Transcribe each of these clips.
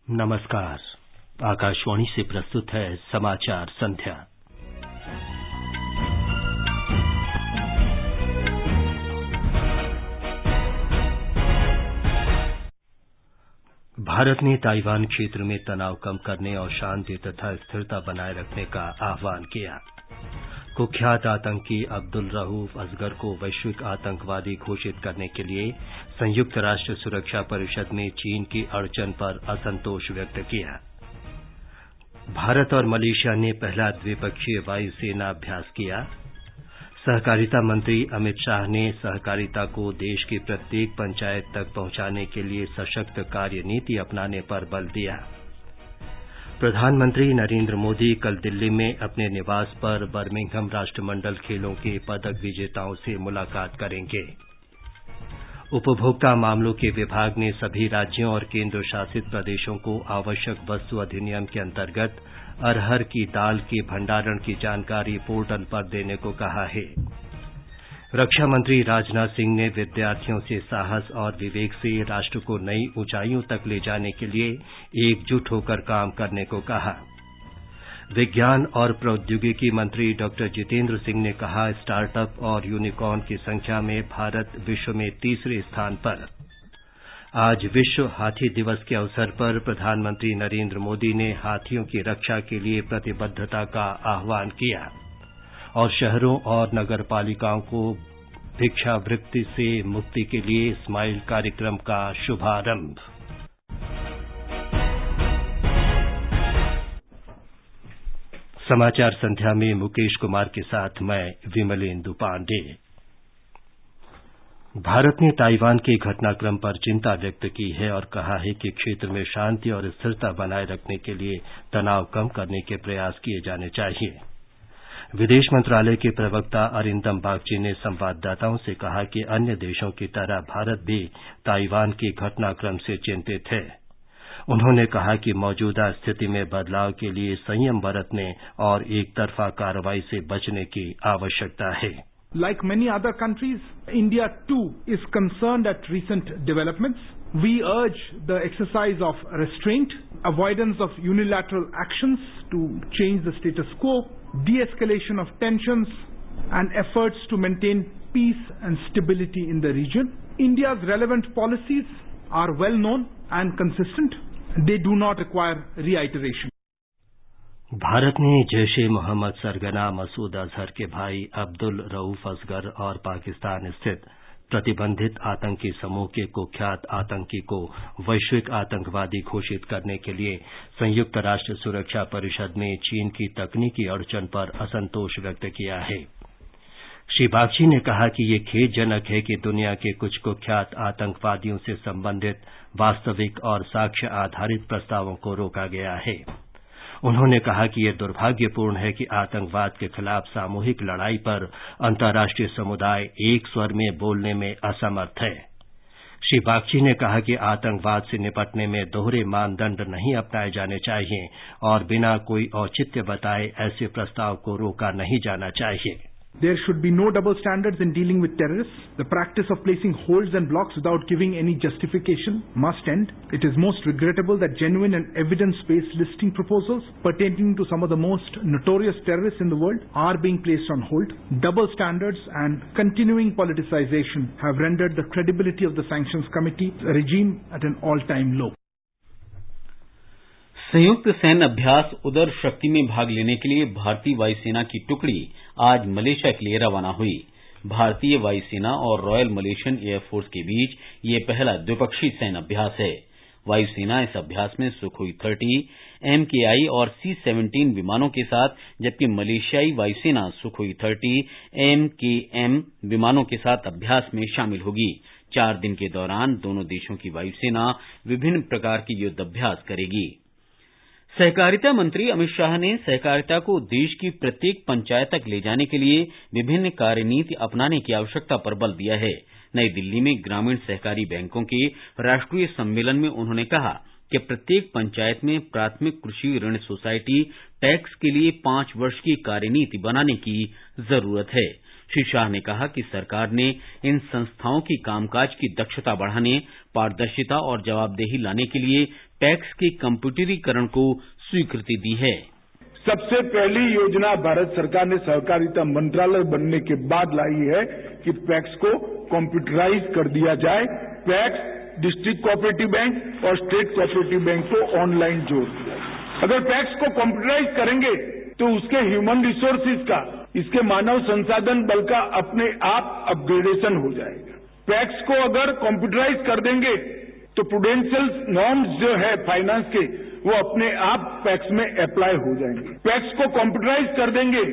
नमस्कार। आकाशवाणी से प्रस्तुत है समाचार संध्या। भारत ने ताइवान क्षेत्र में तनाव कम करने और शांति तथा स्थिरता बनाए रखने का आह्वान किया। कुख्यात आतंकी अब्दुल रऊफ असगर को वैश्विक आतंकवादी घोषित करने के लिए संयुक्त राष्ट्र सुरक्षा परिषद में चीन की अड़चन पर असंतोष व्यक्त किया। भारत और मलेशिया ने पहला द्विपक्षीय वायुसेना अभ्यास किया। सहकारिता मंत्री अमित शाह ने सहकारिता को देश की प्रत्येक पंचायत तक पहुंचाने के लिए सशक्त कार्यनीति अपनाने पर बल दिया। प्रधानमंत्री नरेंद्र मोदी कल दिल्ली में अपने निवास पर बर्मिंघम राष्ट्रमंडल खेलों के पदक विजेताओं से मुलाकात करेंगे। उपभोक्ता मामलों के विभाग ने सभी राज्यों और केंद्र शासित प्रदेशों को आवश्यक वस्तु अधिनियम के अंतर्गत अरहर की दाल के भंडारण की जानकारी पोर्टल पर देने को कहा है। रक्षा मंत्री राजनाथ सिंह ने विद्यार्थियों से साहस और विवेक से राष्ट्र को नई ऊंचाइयों तक ले जाने के लिए एकजुट होकर काम करने को कहा। विज्ञान और प्रौद्योगिकी मंत्री डॉक्टर जितेंद्र सिंह ने कहा, स्टार्टअप और यूनिकॉर्न की संख्या में भारत विश्व में तीसरे स्थान पर। आज विश्व हाथी दिवस के अवसर पर प्रधानमंत्री नरेंद्र मोदी ने हाथियों की रक्षा के लिए प्रतिबद्धता का आह्वान किया और शहरों और नगरपालिकाओं को भिक्षावृत्ति से मुक्ति के लिए स्माइल कार्यक्रम का शुभारंभ। समाचार संध्या में मुकेश कुमार के साथ मैं विमलेंदु पांडे। भारत ने ताइवान के घटनाक्रम पर चिंता व्यक्त की है और कहा है कि क्षेत्र में शांति और स्थिरता बनाए रखने के लिए तनाव कम करने के प्रयास किए जाने चाहिए। विदेश मंत्रालय के प्रवक्ता अरिंदम बागची ने संवाददाताओं से कहा कि अन्य देशों की तरह भारत भी ताइवान के घटनाक्रम से चिंतित है। उन्होंने कहा कि मौजूदा स्थिति में बदलाव के लिए संयम बरतने और एकतरफा कार्रवाई से बचने की आवश्यकता है। Like many other countries, India too is concerned at recent developments. We urge the exercise of restraint, avoidance of unilateral actions to change the status quo, de-escalation of tensions, and efforts to maintain peace and stability in the region. India's relevant policies are well known and consistent. They do not require reiteration. Bharat ने जैश-ए मोहम्मद सरगना मसूद अजहर के भाई अब्दुल रऊफ असगर और पाकिस्तान स्थित प्रतिबंधित आतंकी समूह के कुख्यात आतंकी को वैश्विक आतंकवादी घोषित करने के लिए संयुक्त राष्ट्र सुरक्षा परिषद में चीन की तकनीकी अड़चन पर असंतोष व्यक्त किया है। श्री बागची ने कहा कि ये खेदजनक है कि दुनिया के कुछ कुख्यात आतंकवादियों से संबंधित वास्तविक और साक्ष्य आधारित प्रस्तावों को रोका गया है। उन्होंने कहा कि यह दुर्भाग्यपूर्ण है कि आतंकवाद के खिलाफ सामूहिक लड़ाई पर अंतर्राष्ट्रीय समुदाय एक स्वर में बोलने में असमर्थ है। श्री बागची ने कहा कि आतंकवाद से निपटने में दोहरे मानदंड नहीं अपनाए जाने चाहिए और बिना कोई औचित्य बताए ऐसे प्रस्ताव को रोका नहीं जाना चाहिए। There should be no double standards in dealing with terrorists. The practice of placing holds and blocks without giving any justification must end. It is most regrettable that genuine and evidence-based listing proposals pertaining to some of the most notorious terrorists in the world are being placed on hold. Double standards and continuing politicization have rendered the credibility of the Sanctions Committee regime at an all-time low. संयुक्त सैन्य अभ्यास उदर शक्ति में भाग लेने के लिए भारतीय वायुसेना की टुकड़ी आज मलेशिया के लिए रवाना हुई। भारतीय वायुसेना और रॉयल मलेशियन एयरफोर्स के बीच ये पहला द्विपक्षीय सैन्य अभ्यास है। वायुसेना इस अभ्यास में सुखोई 30, MKI और C-17 विमानों के साथ, जबकि मलेशियाई वायुसेना सुखोई 30, MKM विमानों के साथ अभ्यास में शामिल होगी। 4 दिन के दौरान दोनों देशों की वायुसेना विभिन्न प्रकार के युद्धाभ्यास करेगी। सहकारिता मंत्री अमित शाह ने सहकारिता को देश की प्रत्येक पंचायत तक ले जाने के लिए विभिन्न कार्यनीति अपनाने की आवश्यकता पर बल दिया है। नई दिल्ली में ग्रामीण सहकारी बैंकों के राष्ट्रीय सम्मेलन में उन्होंने कहा कि प्रत्येक पंचायत में प्राथमिक कृषि ऋण सोसाइटी टैक्स के लिए 5 वर्ष की कार्यनीति बनाने की जरूरत है। श्री शाह ने कहा कि सरकार ने इन संस्थाओं की कामकाज की दक्षता बढ़ाने, पारदर्शिता और जवाबदेही लाने के लिए पैक्स के कंप्यूटरीकरण को स्वीकृति दी है। सबसे पहली योजना भारत सरकार ने सहकारिता मंत्रालय बनने के बाद लाई है कि पैक्स को कंप्यूटराइज कर दिया जाए। पैक्स, डिस्ट्रिक्ट कोऑपरेटिव बैंक और स्टेट कोऑपरेटिव बैंक को ऑनलाइन जोड़ दिया। अगर पैक्स को कंप्यूटराइज करेंगे तो उसके ह्यूमन रिसोर्सेज का, इसके मानव संसाधन बल का अपने आप अपग्रेडेशन हो जाएगा। पैक्स को अगर कंप्यूटराइज कर देंगे तो प्रूडेंशियल नॉर्म्स जो है फाइनेंस के, वो अपने आप पैक्स में अप्लाई हो जाएंगे। पैक्स को कंप्यूटराइज कर देंगे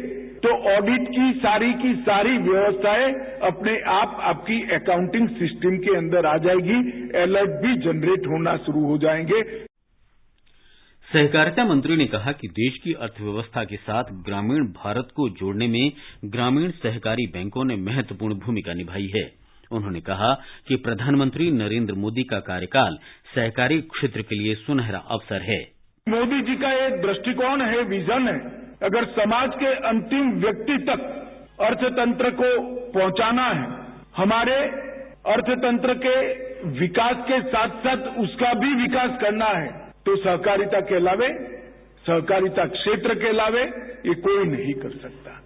तो ऑडिट की सारी व्यवस्थाएं अपने आप आपकी अकाउंटिंग सिस्टम के अंदर आ जाएगी। अलर्ट भी जनरेट होना शुरू हो जाएंगे। सहकारिता मंत्री ने कहा कि देश की अर्थव्यवस्था के साथ ग्रामीण भारत को जोड़ने में ग्रामीण सहकारी बैंकों ने महत्वपूर्ण भूमिका निभाई है। उन्होंने कहा कि प्रधानमंत्री नरेंद्र मोदी का कार्यकाल सहकारी क्षेत्र के लिए सुनहरा अवसर है। मोदी जी का एक दृष्टिकोण है, विजन है। अगर समाज के अंतिम व्यक्ति तक अर्थतंत्र को पहुंचाना है, हमारे अर्थतंत्र के विकास के साथ साथ उसका भी विकास करना है, तो सहकारिता के अलावे, सहकारिता क्षेत्र के अलावे ये कोई नहीं कर सकता।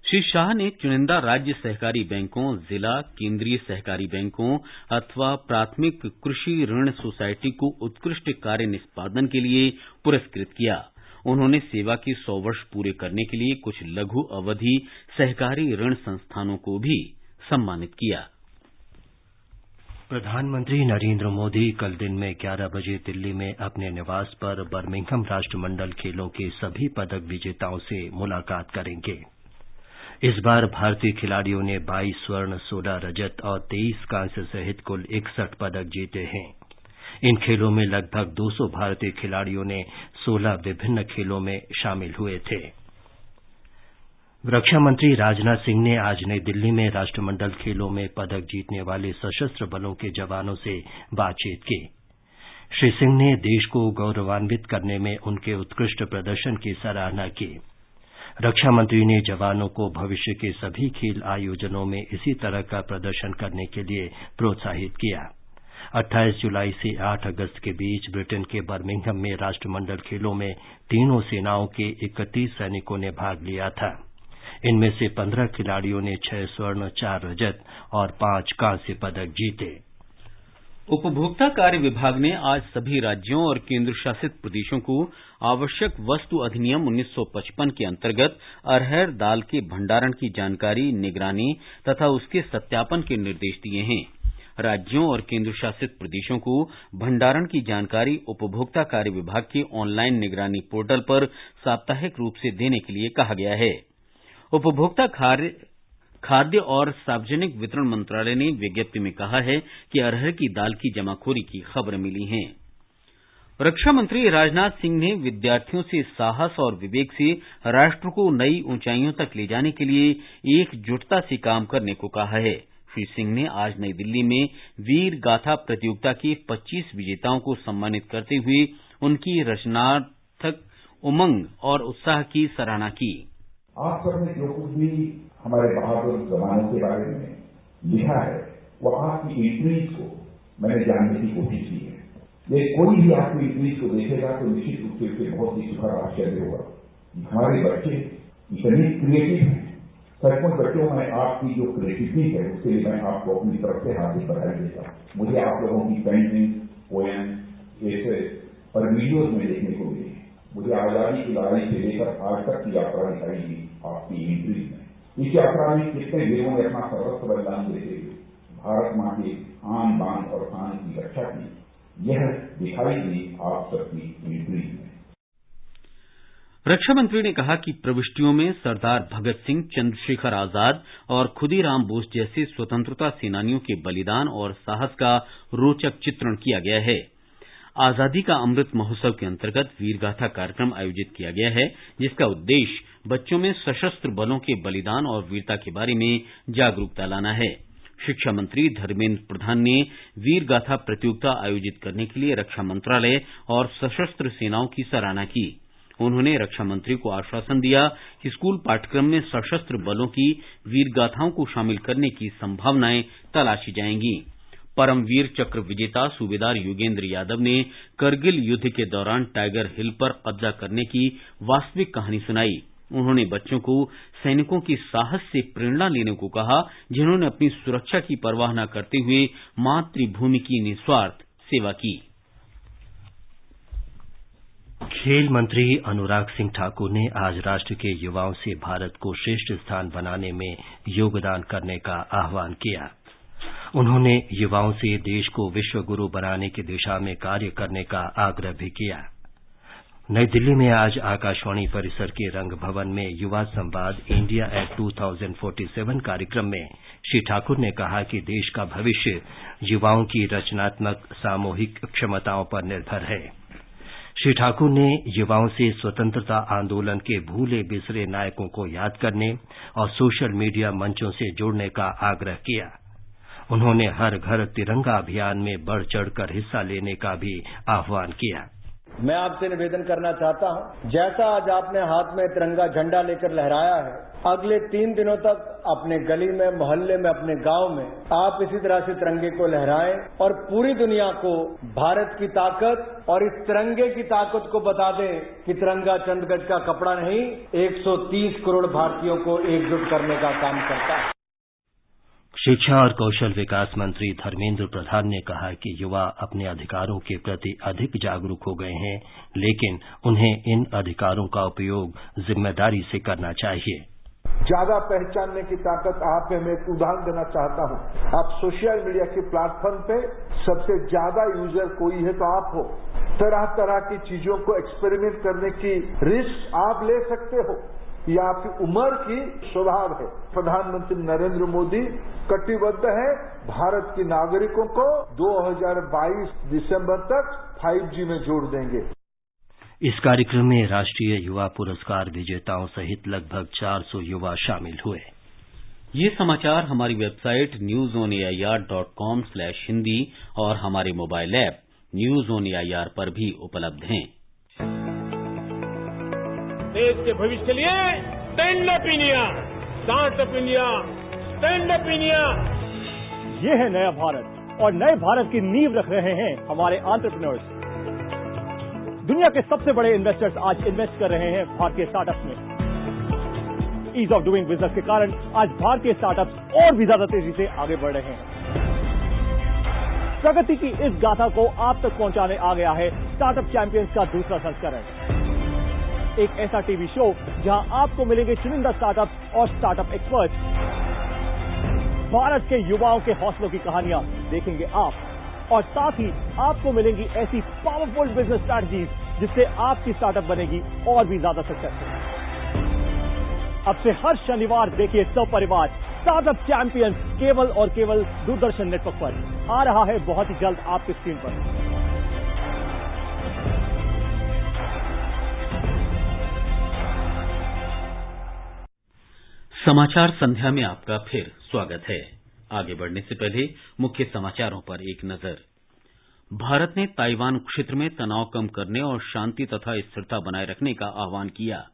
श्री शाह ने चुनिंदा राज्य सहकारी बैंकों, जिला केंद्रीय सहकारी बैंकों अथवा प्राथमिक कृषि ऋण सोसाइटी को उत्कृष्ट कार्य निष्पादन के लिए पुरस्कृत किया। उन्होंने सेवा के 100 वर्ष पूरे करने के लिए कुछ लघु अवधि सहकारी ऋण संस्थानों को भी सम्मानित किया। प्रधानमंत्री नरेंद्र मोदी कल दिन में 11 बजे दिल्ली में अपने निवास पर बर्मिंघम राष्ट्रमंडल खेलों के सभी पदक विजेताओं से मुलाकात करेंगे। इस बार भारतीय खिलाड़ियों ने 22 स्वर्ण, 16 रजत और 23 कांस्य सहित कुल 61 पदक जीते हैं। इन खेलों में लगभग 200 भारतीय खिलाड़ियों ने 16 विभिन्न खेलों में शामिल हुए थे। रक्षा मंत्री राजनाथ सिंह ने आज नई दिल्ली में राष्ट्रमंडल खेलों में पदक जीतने वाले सशस्त्र बलों के जवानों से बातचीत की। श्री सिंह ने देश को गौरवान्वित करने में उनके उत्कृष्ट प्रदर्शन की सराहना की। रक्षा मंत्री ने जवानों को भविष्य के सभी खेल आयोजनों में इसी तरह का प्रदर्शन करने के लिए प्रोत्साहित किया। 28 जुलाई से 8 अगस्त के बीच ब्रिटेन के बर्मिंघम में राष्ट्रमंडल खेलों में तीनों सेनाओं के 31 सैनिकों ने भाग लिया था। इनमें से 15 खिलाड़ियों ने 6 स्वर्ण, 4 रजत और 5 कांस्य पदक जीते। उपभोक्ता कार्य विभाग ने आज सभी राज्यों और केंद्र शासित प्रदेशों को आवश्यक वस्तु अधिनियम 1955 के अंतर्गत अरहर दाल के भंडारण की जानकारी, निगरानी तथा उसके सत्यापन के निर्देश दिए हैं। राज्यों और केंद्र शासित प्रदेशों को भंडारण की जानकारी उपभोक्ता कार्य विभाग के ऑनलाइन निगरानी पोर्टल पर साप्ताहिक रूप से देने के लिए कहा गया है। उपभोक्ता खाद्य और सार्वजनिक वितरण मंत्रालय ने विज्ञप्ति में कहा है कि अरहर की दाल की जमाखोरी की खबर मिली है। रक्षा मंत्री राजनाथ सिंह ने विद्यार्थियों से साहस और विवेक से राष्ट्र को नई ऊंचाइयों तक ले जाने के लिए एकजुटता से काम करने को कहा है। श्री सिंह ने आज नई दिल्ली में वीर गाथा प्रतियोगिता के 25 विजेताओं को सम्मानित करते हुए उनकी रचनात्मक उमंग और उत्साह की सराहना की। आप सबने जो कुछ भी हमारे बहादुर जवानों के बारे में लिखा है, वो आपकी इंट्रीज को मैंने जानने की कोशिश की है। ये कोई भी आपकी इंट्रीज को देखेगा तो निश्चित रूप से उसे बहुत ही सुखद आश्चर्य होगा। हमारे बच्चे इतने क्रिएटिव हैं। सचमुच बच्चों में आपकी जो क्रिएटिविटी है उसके लिए मैं आपको अपनी तरफ से हार्दिक बधाई देता हूँ। मुझे आप लोगों की पेंटिंग, पोएम, ऐसे और वीडियोज में देखने को मिली। मुझे आजादी की लड़ाई से लेकर आज तक की यात्रा दिखाई दी आपकी इंट्रीज में। इस यात्रा में कितने वीरों ने अपना सर्वस्व बलिदान देते हुए भारत मां के आन बान और शान की रक्षा की, यह दिखाई दी आप सबकी इंट्रीज में। रक्षा मंत्री ने कहा कि प्रविष्टियों में सरदार भगत सिंह, चंद्रशेखर आजाद और खुदीराम बोस जैसे स्वतंत्रता सेनानियों के बलिदान और साहस का रोचक चित्रण किया गया है। आजादी का अमृत महोत्सव के अंतर्गत वीरगाथा कार्यक्रम आयोजित किया गया है, जिसका उद्देश्य बच्चों में सशस्त्र बलों के बलिदान और वीरता के बारे में जागरूकता लाना है। शिक्षा मंत्री धर्मेंद्र प्रधान ने वीरगाथा प्रतियोगिता आयोजित करने के लिए रक्षा मंत्रालय और सशस्त्र सेनाओं की सराहना की। उन्होंने रक्षा मंत्री को आश्वासन दिया कि स्कूल पाठ्यक्रम में सशस्त्र बलों की वीरगाथाओं को शामिल करने की संभावनाएं तलाशी जाएंगी। परमवीर चक्र विजेता सूबेदार योगेंद्र यादव ने करगिल युद्ध के दौरान टाइगर हिल पर कब्जा करने की वास्तविक कहानी सुनाई। उन्होंने बच्चों को सैनिकों की साहस से प्रेरणा लेने को कहा, जिन्होंने अपनी सुरक्षा की परवाह न करते हुए मातृभूमि की निस्वार्थ सेवा की। खेल मंत्री अनुराग सिंह ठाकुर ने आज राष्ट्र के युवाओं से भारत को श्रेष्ठ स्थान बनाने में योगदान करने का आह्वान किया। उन्होंने युवाओं से देश को विश्व गुरु बनाने की दिशा में कार्य करने का आग्रह भी किया। नई दिल्ली में आज आकाशवाणी परिसर के रंग भवन में युवा संवाद इंडिया एट 2047 कार्यक्रम में श्री ठाकुर ने कहा कि देश का भविष्य युवाओं की रचनात्मक सामूहिक क्षमताओं पर निर्भर है। श्री ठाकुर ने युवाओं से स्वतंत्रता आंदोलन के भूले बिसरे नायकों को याद करने और सोशल मीडिया मंचों से जुड़ने का आग्रह किया। उन्होंने हर घर तिरंगा अभियान में बढ़ चढ़कर हिस्सा लेने का भी आह्वान किया। मैं आपसे निवेदन करना चाहता हूं, जैसा आज आपने हाथ में तिरंगा झंडा लेकर लहराया है, अगले 3 दिनों तक अपने गली में, मोहल्ले में, अपने गांव में आप इसी तरह से तिरंगे को लहराएं और पूरी दुनिया को भारत की ताकत और इस तिरंगे की ताकत को बता दें कि तिरंगा चंद गज का कपड़ा नहीं, 130 करोड़ भारतीयों को एकजुट करने का काम करता है। शिक्षा और कौशल विकास मंत्री धर्मेंद्र प्रधान ने कहा कि युवा अपने अधिकारों के प्रति अधिक जागरूक हो गए हैं, लेकिन उन्हें इन अधिकारों का उपयोग जिम्मेदारी से करना चाहिए। ज्यादा पहचानने की ताकत आप है। मैं एक उदाहरण देना चाहता हूं। आप सोशल मीडिया के प्लेटफॉर्म पे सबसे ज्यादा यूजर कोई है तो आप हो। तरह तरह की चीजों को एक्सपेरिमेंट करने की रिस्क आप ले सकते हो। ये आपकी उम्र की स्वभाव है। प्रधानमंत्री नरेंद्र मोदी कटिबद्ध है भारत के नागरिकों को 2022 दिसंबर तक 5G में जोड़ देंगे। इस कार्यक्रम में राष्ट्रीय युवा पुरस्कार विजेताओं सहित लगभग 400 युवा शामिल हुए। ये समाचार हमारी वेबसाइट newsonair.com/hindi और हमारे mobile app news on AIR पर भी उपलब्ध हैं। देश के भविष्य के लिए stand up India, start up India, stand up India. ये है नया भारत और नए भारत की नींव रख रहे हैं हमारे एंटरप्रेन्योर्स। दुनिया के सबसे बड़े इन्वेस्टर्स आज इन्वेस्ट कर रहे हैं भारतीय स्टार्टअप्स में। ईज ऑफ डूइंग बिजनेस के कारण आज भारतीय स्टार्टअप्स और भी ज्यादा तेजी से आगे बढ़ रहे हैं। प्रगति की इस गाथा को आप तक पहुंचाने आ गया है स्टार्टअप चैंपियंस का दूसरा संस्करण। एक ऐसा टीवी शो जहां आपको मिलेंगे चुनिंदा स्टार्टअप्स और स्टार्टअप एक्सपर्ट्स। भारत के युवाओं के हौसलों की कहानियां देखेंगे आप और साथ ही आपको मिलेंगी ऐसी पावरफुल बिजनेस स्ट्रैटेजीज जिससे आपकी स्टार्टअप बनेगी और भी ज्यादा सक्सेसफुल। अब से हर शनिवार देखिए सपरिवार स्टार्टअप चैंपियंस केवल और केवल दूरदर्शन नेटवर्क पर। आ रहा है बहुत ही जल्द आपकी स्क्रीन पर। समाचार संध्या में आपका फिर स्वागत है। आगे बढ़ने से पहले मुख्य समाचारों पर एक नजर। भारत ने ताइवान क्षेत्र में तनाव कम करने और शांति तथा स्थिरता बनाए रखने का आह्वान किया।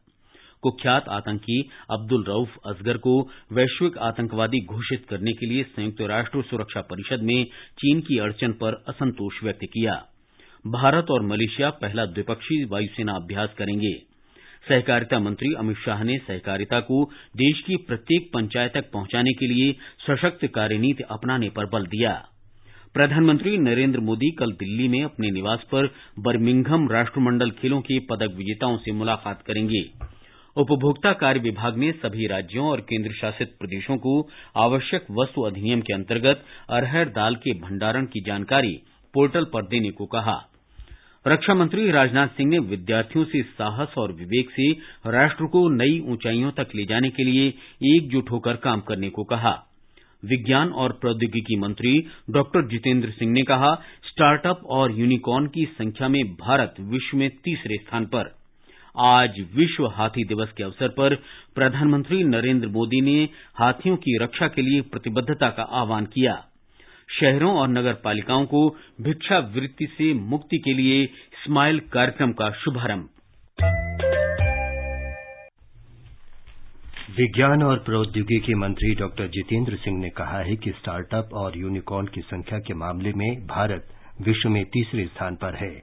कुख्यात आतंकी अब्दुल रऊफ असगर को वैश्विक आतंकवादी घोषित करने के लिए संयुक्त राष्ट्र सुरक्षा परिषद में चीन की अड़चन पर असंतोष व्यक्त किया। भारत और मलेशिया पहला द्विपक्षीय वायुसेना अभ्यास करेंगे। सहकारिता मंत्री अमित शाह ने सहकारिता को देश की प्रत्येक पंचायत तक पहुंचाने के लिए सशक्त कार्यनीति अपनाने पर बल दिया। प्रधानमंत्री नरेंद्र मोदी कल दिल्ली में अपने निवास पर बर्मिंघम राष्ट्रमंडल खेलों के पदक विजेताओं से मुलाकात करेंगे। उपभोक्ता कार्य विभाग ने सभी राज्यों और केंद्र शासित प्रदेशों को आवश्यक वस्तु अधिनियम के अंतर्गत अरहर दाल के भंडारण की जानकारी पोर्टल पर देने को कहा। रक्षा मंत्री राजनाथ सिंह ने विद्यार्थियों से साहस और विवेक से राष्ट्र को नई ऊंचाइयों तक ले जाने के लिए एकजुट होकर काम करने को कहा। विज्ञान और प्रौद्योगिकी मंत्री डॉक्टर जितेंद्र सिंह ने कहा, स्टार्टअप और यूनिकॉर्न की संख्या में भारत विश्व में तीसरे स्थान पर। आज विश्व हाथी दिवस के अवसर पर प्रधानमंत्री नरेंद्र मोदी ने हाथियों की रक्षा के लिए प्रतिबद्धता का आह्वान किया। शहरों और नगर पालिकाओं को भिक्षावृत्ति से मुक्ति के लिए स्माइल कार्यक्रम का शुभारंभ। विज्ञान और प्रौद्योगिकी मंत्री डॉक्टर जितेंद्र सिंह ने कहा है कि स्टार्टअप और यूनिकॉर्न की संख्या के मामले में भारत विश्व में तीसरे स्थान पर है।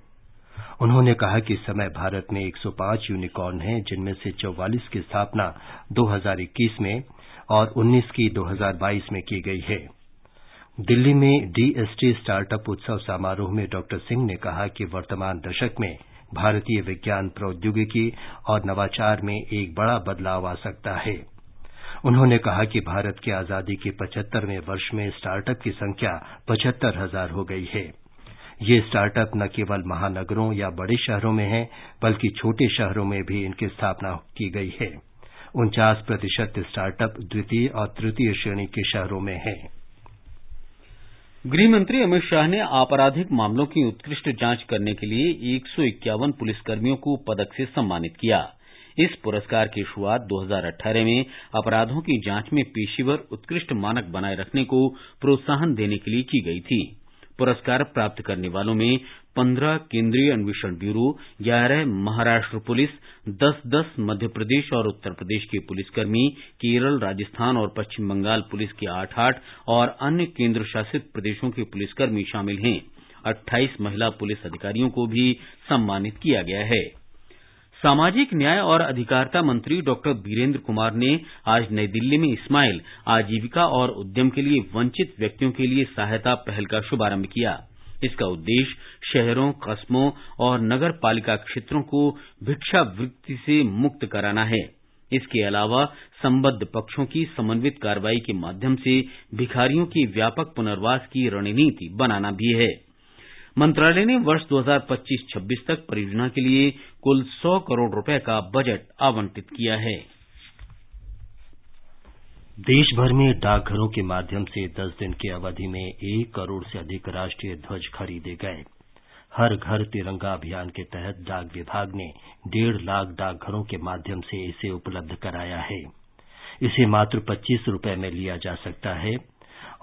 उन्होंने कहा कि इस समय भारत में 105 यूनिकॉर्न हैं, जिनमें से 44 की स्थापना 2021 में और 19 की 2022 में की गई है। दिल्ली में डीएसटी स्टार्टअप उत्सव समारोह में डॉक्टर सिंह ने कहा कि वर्तमान दशक में भारतीय विज्ञान प्रौद्योगिकी और नवाचार में एक बड़ा बदलाव आ सकता है। उन्होंने कहा कि भारत की आजादी के 75वें वर्ष में स्टार्टअप की संख्या 75,000 हो गई है। ये स्टार्टअप न केवल महानगरों या बड़े शहरों में हैं, बल्कि छोटे शहरों में भी इनकी स्थापना की गई है। 49% स्टार्टअप द्वितीय और तृतीय श्रेणी के शहरों में हैं। गृह मंत्री अमित शाह ने आपराधिक मामलों की उत्कृष्ट जांच करने के लिए 151 पुलिसकर्मियों को पदक से सम्मानित किया। इस पुरस्कार की शुरुआत 2018 में अपराधों की जांच में पेशेवर उत्कृष्ट मानक बनाए रखने को प्रोत्साहन देने के लिए की गई थी। पुरस्कार प्राप्त करने वालों में 15 केंद्रीय अन्वेषण ब्यूरो, 11 महाराष्ट्र पुलिस, 10 मध्य प्रदेश और उत्तर प्रदेश के पुलिसकर्मी, केरल, राजस्थान और पश्चिम बंगाल पुलिस के 8 और अन्य केंद्र शासित प्रदेशों के पुलिसकर्मी शामिल हैं। 28 महिला पुलिस अधिकारियों को भी सम्मानित किया गया है। सामाजिक न्याय और अधिकारिता मंत्री डॉक्टर वीरेंद्र कुमार ने आज नई दिल्ली में स्माइल आजीविका और उद्यम के लिए वंचित व्यक्तियों के लिए सहायता पहल का शुभारंभ किया। इसका उद्देश्य शहरों, कस्बों और नगर पालिका क्षेत्रों को भिक्षावृत्ति से मुक्त कराना है। इसके अलावा संबद्ध पक्षों की समन्वित कार्रवाई के माध्यम से भिखारियों के व्यापक पुनर्वास की रणनीति बनाना भी है। मंत्रालय ने वर्ष 2025-26 तक परियोजना के लिए कुल 100 करोड़ रुपए का बजट आवंटित किया है। देश भर में डाकघरों के माध्यम से 10 दिन की अवधि में 1 करोड़ से अधिक राष्ट्रीय ध्वज खरीदे गए। हर घर तिरंगा अभियान के तहत डाक विभाग ने 1.5 लाख डाकघरों के माध्यम से इसे उपलब्ध कराया है। इसे मात्र 25 रुपए में लिया जा सकता है।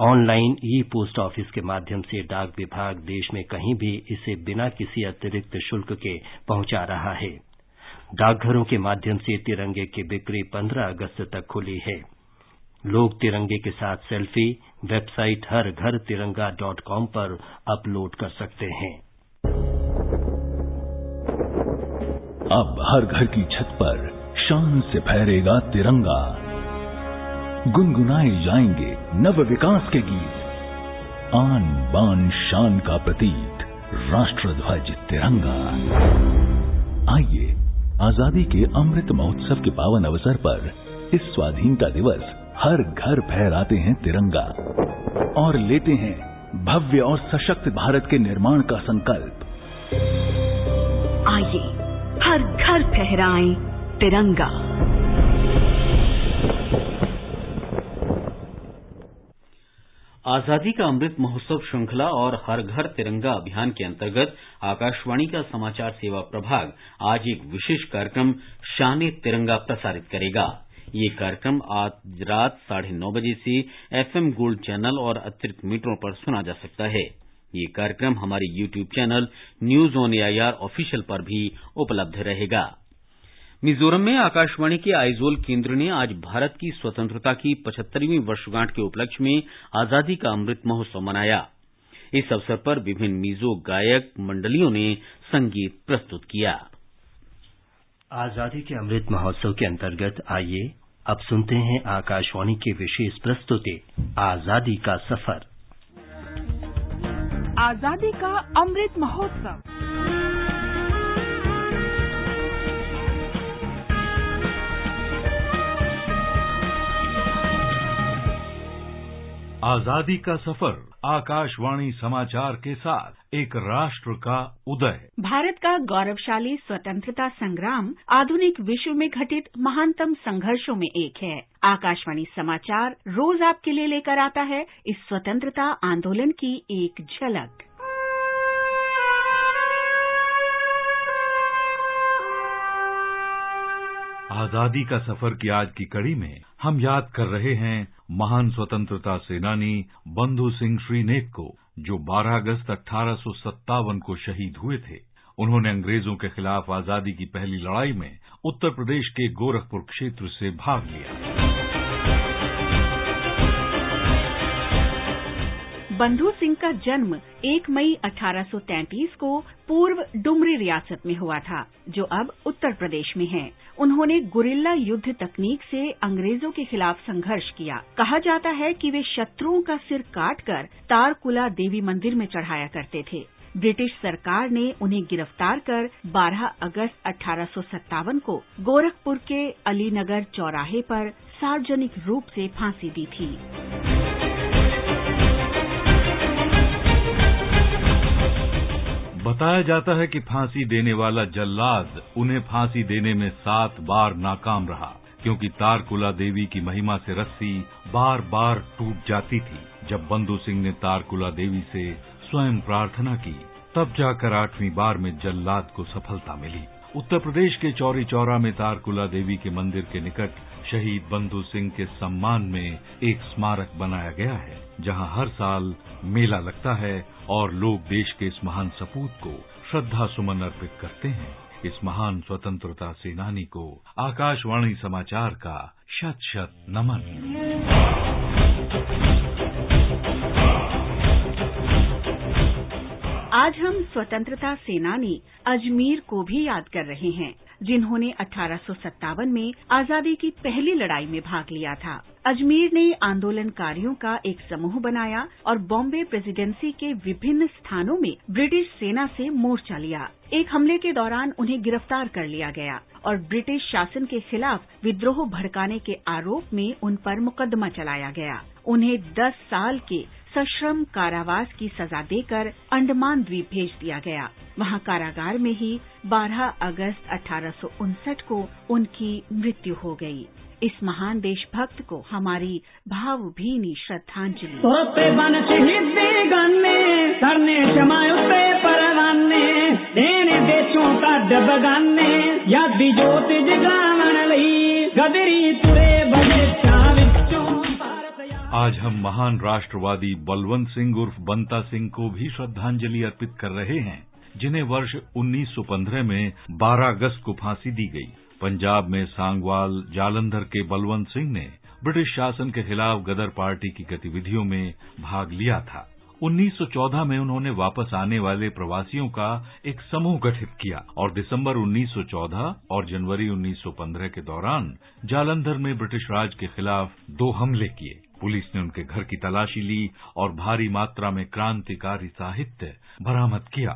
ऑनलाइन ई पोस्ट ऑफिस के माध्यम से डाक विभाग देश में कहीं भी इसे बिना किसी अतिरिक्त शुल्क के पहुंचा रहा है। डाकघरों के माध्यम से तिरंगे की बिक्री 15 अगस्त तक खुली है। लोग तिरंगे के साथ सेल्फी वेबसाइट हरघरतिरंगा.com पर अपलोड कर सकते हैं। अब हर घर की छत पर शान से फहरेगा तिरंगा। गुनगुनाए जाएंगे नव विकास के गीत। आन बान शान का प्रतीक राष्ट्रध्वज तिरंगा। आइए आजादी के अमृत महोत्सव के पावन अवसर पर इस स्वाधीनता दिवस हर घर फहराते हैं तिरंगा और लेते हैं भव्य और सशक्त भारत के निर्माण का संकल्प। आइए हर घर फहराएं तिरंगा। आजादी का अमृत महोत्सव श्रृंखला और हर घर तिरंगा अभियान के अंतर्गत आकाशवाणी का समाचार सेवा प्रभाग आज एक विशेष कार्यक्रम शान तिरंगा प्रसारित करेगा। ये कार्यक्रम आज रात 9:30 बजे से FM गोल्ड चैनल और अतिरिक्त मीटरों पर सुना जा सकता है। ये कार्यक्रम हमारे YouTube channel news on AIR official पर भी उपलब्ध रहेगा। मिजोरम में आकाशवाणी के आइजोल केंद्र ने आज भारत की स्वतंत्रता की 75वीं वर्षगांठ के उपलक्ष्य में आजादी का अमृत महोत्सव मनाया। इस अवसर पर विभिन्न मिजो गायक मंडलियों ने संगीत प्रस्तुत किया। आजादी के अमृत महोत्सव के अंतर्गत आइए अब सुनते हैं आकाशवाणी की विशेष प्रस्तुति आजादी का सफर। आजादी का अमृत महोत्सव। आजादी का सफर आकाशवाणी समाचार के साथ एक राष्ट्र का उदय। भारत का गौरवशाली स्वतंत्रता संग्राम आधुनिक विश्व में घटित महानतम संघर्षों में एक है। आकाशवाणी समाचार रोज आपके लिए लेकर आता है इस स्वतंत्रता आंदोलन की एक झलक। आजादी का सफर की आज की कड़ी में हम याद कर रहे हैं महान स्वतंत्रता सेनानी बंधु सिंह श्रीनेक को, जो 12 अगस्त 1857 को शहीद हुए थे। उन्होंने अंग्रेजों के खिलाफ आजादी की पहली लड़ाई में उत्तर प्रदेश के गोरखपुर क्षेत्र से भाग लिया। बंधु सिंह का जन्म 1 मई 1833 को पूर्व डुमरी रियासत में हुआ था, जो अब उत्तर प्रदेश में है। उन्होंने गुरिल्ला युद्ध तकनीक से अंग्रेजों के खिलाफ संघर्ष किया। कहा जाता है कि वे शत्रुओं का सिर काटकर तारकुला देवी मंदिर में चढ़ाया करते थे। ब्रिटिश सरकार ने उन्हें गिरफ्तार कर 12 अगस्त 1857 को गोरखपुर के अलीनगर चौराहे पर सार्वजनिक रूप से फांसी दी थी। बताया जाता है कि फांसी देने वाला जल्लाद उन्हें फांसी देने में 7 बार नाकाम रहा, क्योंकि तारकुला देवी की महिमा से रस्सी बार बार टूट जाती थी। जब बंधु सिंह ने तारकुला देवी से स्वयं प्रार्थना की, तब जाकर 8वीं बार में जल्लाद को सफलता मिली। उत्तर प्रदेश के चौरी चौरा में तारकुला देवी के मंदिर के निकट शहीद बंधु सिंह के सम्मान में एक स्मारक बनाया गया है, जहां हर साल मेला लगता है और लोग देश के इस महान सपूत को श्रद्धा सुमन अर्पित करते हैं। इस महान स्वतंत्रता सेनानी को आकाशवाणी समाचार का शत शत नमन। आज हम स्वतंत्रता सेनानी अजमीर को भी याद कर रहे हैं, जिन्होंने 1857 में आजादी की पहली लड़ाई में भाग लिया था। अजमीर ने आंदोलनकारियों का एक समूह बनाया और बॉम्बे प्रेसिडेंसी के विभिन्न स्थानों में ब्रिटिश सेना से मोर्चा लिया। एक हमले के दौरान उन्हें गिरफ्तार कर लिया गया और ब्रिटिश शासन के खिलाफ विद्रोह भड़काने के आरोप में उन पर मुकदमा चलाया गया। उन्हें 10 साल के सश्रम कारावास की सजा देकर अंडमान द्वीप भेज दिया गया। वहां कारागार में ही 12 अगस्त 1859 को उनकी मृत्यु हो गई। इस महान देशभक्त को हमारी भावभीनी श्रद्धांजलि। आज हम महान राष्ट्रवादी बलवंत सिंह उर्फ बंता सिंह को भी श्रद्धांजलि अर्पित कर रहे हैं, जिन्हें वर्ष 1915 में 12 अगस्त को फांसी दी गई। पंजाब में सांगवाल जालंधर के बलवंत सिंह ने ब्रिटिश शासन के खिलाफ गदर पार्टी की गतिविधियों में भाग लिया था। 1914 में उन्होंने वापस आने वाले प्रवासियों का एक समूह गठित किया और दिसंबर 1914 और जनवरी 1915 के दौरान जालंधर में ब्रिटिश राज के खिलाफ 2 हमले किए। पुलिस ने उनके घर की तलाशी ली और भारी मात्रा में क्रांतिकारी साहित्य बरामद किया।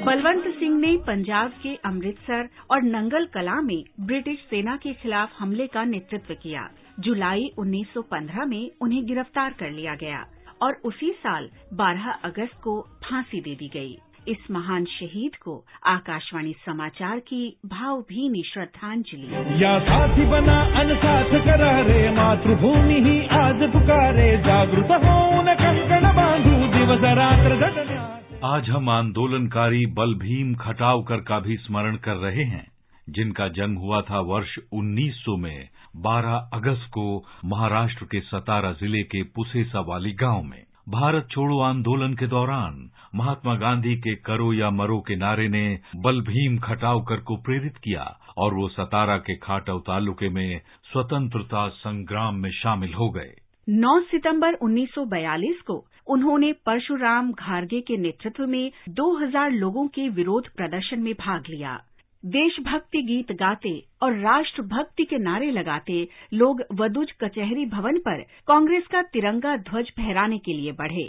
बलवंत सिंह ने पंजाब के अमृतसर और नंगल कला में ब्रिटिश सेना के खिलाफ हमले का नेतृत्व किया। जुलाई 1915 में उन्हें गिरफ्तार कर लिया गया और उसी साल 12 अगस्त को फांसी दे दी गई। इस महान शहीद को आकाशवाणी समाचार की भावभीनी श्रद्धांजलि। या साथी बना अनसाथ करा रे, मातृभूमि ही आज पुकारे, जागृत हो न कंकण बांधू, दिवस रात्र। आज हम आंदोलनकारी बल भीम खटावकर का भी स्मरण कर रहे हैं, जिनका जन्म हुआ था वर्ष 1900 में 12 अगस्त को महाराष्ट्र के सतारा जिले के पुसेसा वाली गांव में। भारत छोड़ो आंदोलन के दौरान महात्मा गांधी के करो या मरो के नारे ने बल भीम खटावकर को प्रेरित किया और वो सतारा के खाटव तालुके में स्वतंत्रता संग्राम में शामिल हो गए। 9 सितंबर 1942 को उन्होंने परशुराम घारगे के नेतृत्व में 2000 लोगों के विरोध प्रदर्शन में भाग लिया। देशभक्ति गीत गाते और राष्ट्रभक्ति के नारे लगाते लोग वदुज कचहरी भवन पर कांग्रेस का तिरंगा ध्वज फहराने के लिए बढ़े।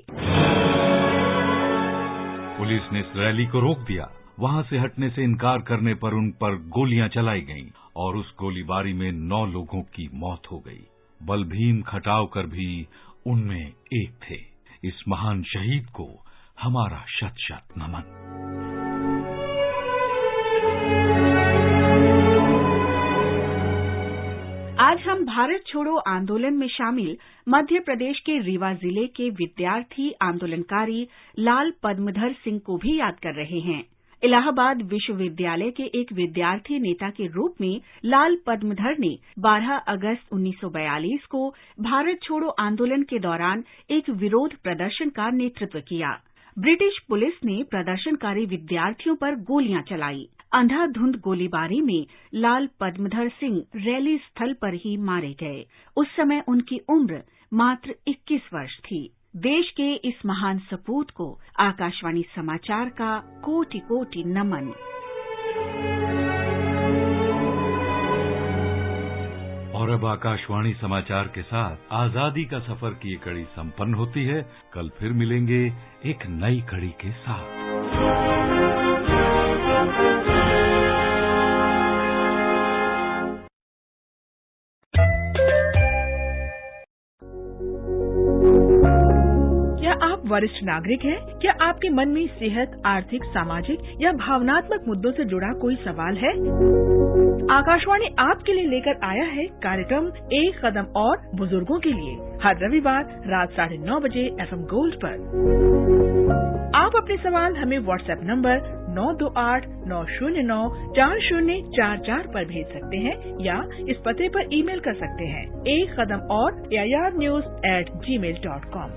पुलिस ने इस रैली को रोक दिया। वहां से हटने से इनकार करने पर उन पर गोलियां चलाई गईं और उस गोलीबारी में 9 लोगों की मौत हो गई। बल भीम खटावकर भी उनमें एक थे। इस महान शहीद को हमारा शत शत नमन। आज हम भारत छोड़ो आंदोलन में शामिल मध्य प्रदेश के रीवा जिले के विद्यार्थी आंदोलनकारी लाल पद्मधर सिंह को भी याद कर रहे हैं। इलाहाबाद विश्वविद्यालय के एक विद्यार्थी नेता के रूप में लाल पद्मधर ने 12 अगस्त 1942 को भारत छोड़ो आंदोलन के दौरान एक विरोध प्रदर्शन का नेतृत्व किया। ब्रिटिश पुलिस ने प्रदर्शनकारी विद्यार्थियों पर गोलियां चलाई। अंधाधुंध गोलीबारी में लाल पद्मधर सिंह रैली स्थल पर ही मारे गए। उस समय उनकी उम्र मात्र 21 वर्ष थी। देश के इस महान सपूत को आकाशवाणी समाचार का कोटि कोटि नमन। और अब आकाशवाणी समाचार के साथ आजादी का सफर की ये कड़ी संपन्न होती है। कल फिर मिलेंगे एक नई कड़ी के साथ। क्या आप वरिष्ठ नागरिक हैं? क्या आपके मन में सेहत, आर्थिक, सामाजिक या भावनात्मक मुद्दों से जुड़ा कोई सवाल है? आकाशवाणी आपके लिए लेकर आया है कार्यक्रम एक कदम और बुजुर्गों के लिए, हर रविवार रात 9:30 बजे FM गोल्ड पर। आप अपने सवाल हमें व्हाट्सएप नंबर 9289094044 पर भेज सकते हैं या इस पते पर ईमेल कर सकते हैं एक कदम और airnews@gmail.com।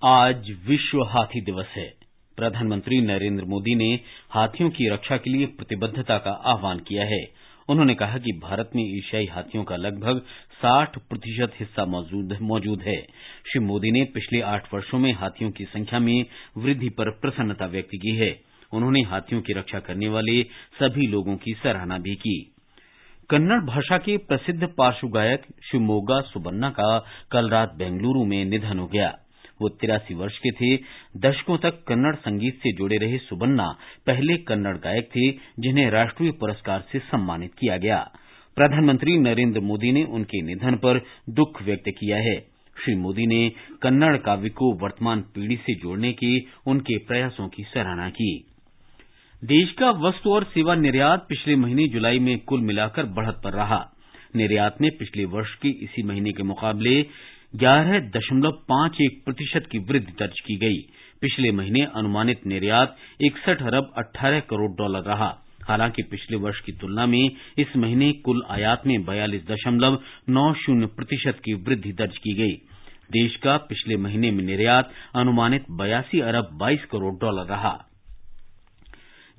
आज विश्व हाथी दिवस है। प्रधानमंत्री नरेंद्र मोदी ने हाथियों की रक्षा के लिए प्रतिबद्धता का आह्वान किया है। उन्होंने कहा कि भारत में एशियाई हाथियों का लगभग 60% हिस्सा मौजूद है। श्री मोदी ने पिछले 8 वर्षों में हाथियों की संख्या में वृद्धि पर प्रसन्नता व्यक्त की है। उन्होंने हाथियों की रक्षा करने वाले सभी लोगों की सराहना भी की। कन्नड़ भाषा के प्रसिद्ध पार्श्व गायक शिवमोगा सुबन्ना का कल रात बेंगलुरु में निधन हो गया। वो 83 वर्ष के थे। दशकों तक कन्नड़ संगीत से जुड़े रहे सुबन्ना पहले कन्नड़ गायक थे जिन्हें राष्ट्रीय पुरस्कार से सम्मानित किया गया। प्रधानमंत्री नरेंद्र मोदी ने उनके निधन पर दुख व्यक्त किया है। श्री मोदी ने कन्नड़ काव्य को वर्तमान पीढ़ी से जोड़ने के उनके प्रयासों की सराहना की। देश का वस्तु और सेवा निर्यात पिछले महीने जुलाई में कुल मिलाकर बढ़त पर रहा। निर्यात में पिछले वर्ष के इसी महीने के मुकाबले 11.51% की वृद्धि दर्ज की गई। पिछले महीने अनुमानित निर्यात 61 अरब 18 करोड़ डॉलर रहा। हालांकि पिछले वर्ष की तुलना में इस महीने कुल आयात में 42.90% की वृद्धि दर्ज की गई। देश का पिछले महीने में निर्यात अनुमानित 82 अरब 22 करोड़ डॉलर रहा।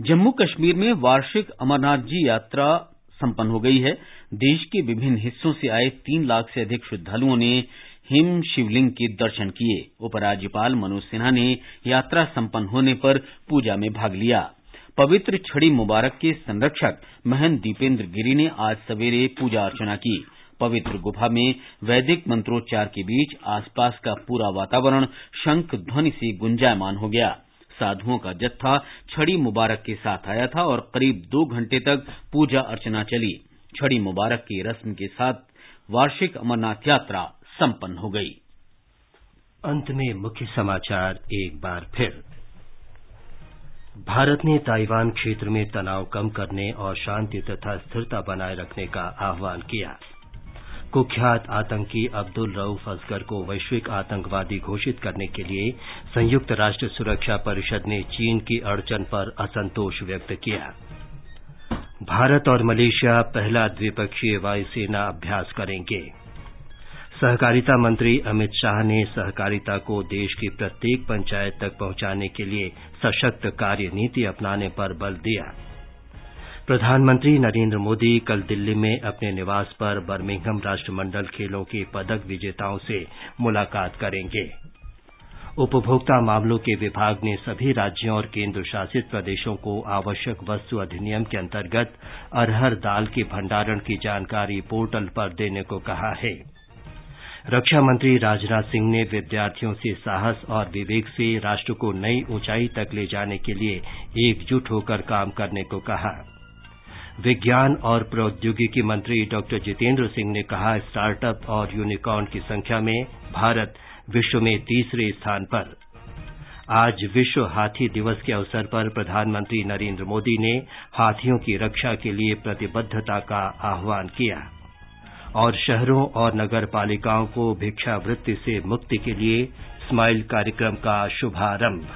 जम्मू कश्मीर में वार्षिक अमरनाथ जी यात्रा संपन्न हो गई है। देश के विभिन्न हिस्सों से आए 3 लाख से अधिक श्रद्धालुओं ने हिम शिवलिंग के दर्शन किए। उपराज्यपाल मनोज सिन्हा ने यात्रा संपन्न होने पर पूजा में भाग लिया। पवित्र छड़ी मुबारक के संरक्षक महंत दीपेंद्र गिरी ने आज सवेरे पूजा अर्चना की। पवित्र गुफा में वैदिक मंत्रोच्चार के बीच आसपास का पूरा वातावरण शंख ध्वनि से गुंजायमान हो गया। साधुओं का जत्था छड़ी मुबारक के साथ आया था और करीब 2 घंटे तक पूजा अर्चना चली। छड़ी मुबारक की रस्म के साथ वार्षिक अमरनाथ यात्रा संपन्न हो गई। अंत में मुख्य समाचार एक बार फिर। भारत ने ताइवान क्षेत्र में तनाव कम करने और शांति तथा स्थिरता बनाए रखने का आह्वान किया। कुख्यात आतंकी अब्दुल रऊफ असगर को वैश्विक आतंकवादी घोषित करने के लिए संयुक्त राष्ट्र सुरक्षा परिषद ने चीन की अड़चन पर असंतोष व्यक्त किया। भारत और मलेशिया पहला द्विपक्षीय वायुसेना अभ्यास करेंगे। सहकारिता मंत्री अमित शाह ने सहकारिता को देश की प्रत्येक पंचायत तक पहुंचाने के लिए सशक्त कार्य नीति अपनाने पर बल दिया। प्रधानमंत्री नरेंद्र मोदी कल दिल्ली में अपने निवास पर बर्मिंघम राष्ट्रमंडल खेलों के पदक विजेताओं से मुलाकात करेंगे। उपभोक्ता मामलों के विभाग ने सभी राज्यों और केंद्र शासित प्रदेशों को आवश्यक वस्तु अधिनियम के अंतर्गत अरहर दाल के भंडारण की जानकारी पोर्टल पर देने को कहा है। रक्षा मंत्री राजनाथ सिंह ने विद्यार्थियों से साहस और विवेक से राष्ट्र को नई ऊंचाई तक ले जाने के लिए एकजुट होकर काम करने को कहा। विज्ञान और प्रौद्योगिकी मंत्री डॉक्टर जितेंद्र सिंह ने कहा, स्टार्टअप और यूनिकॉर्न की संख्या में भारत विश्व में तीसरे स्थान पर। आज विश्व हाथी दिवस के अवसर पर प्रधानमंत्री नरेंद्र मोदी ने हाथियों की रक्षा के लिए प्रतिबद्धता का आह्वान किया और शहरों और नगर पालिकाओं को भिक्षावृत्ति से मुक्ति के लिए स्माइल कार्यक्रम का शुभारंभ।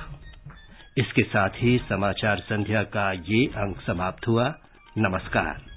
इसके साथ ही समाचार संध्या का ये अंक समाप्त हुआ। नमस्कार।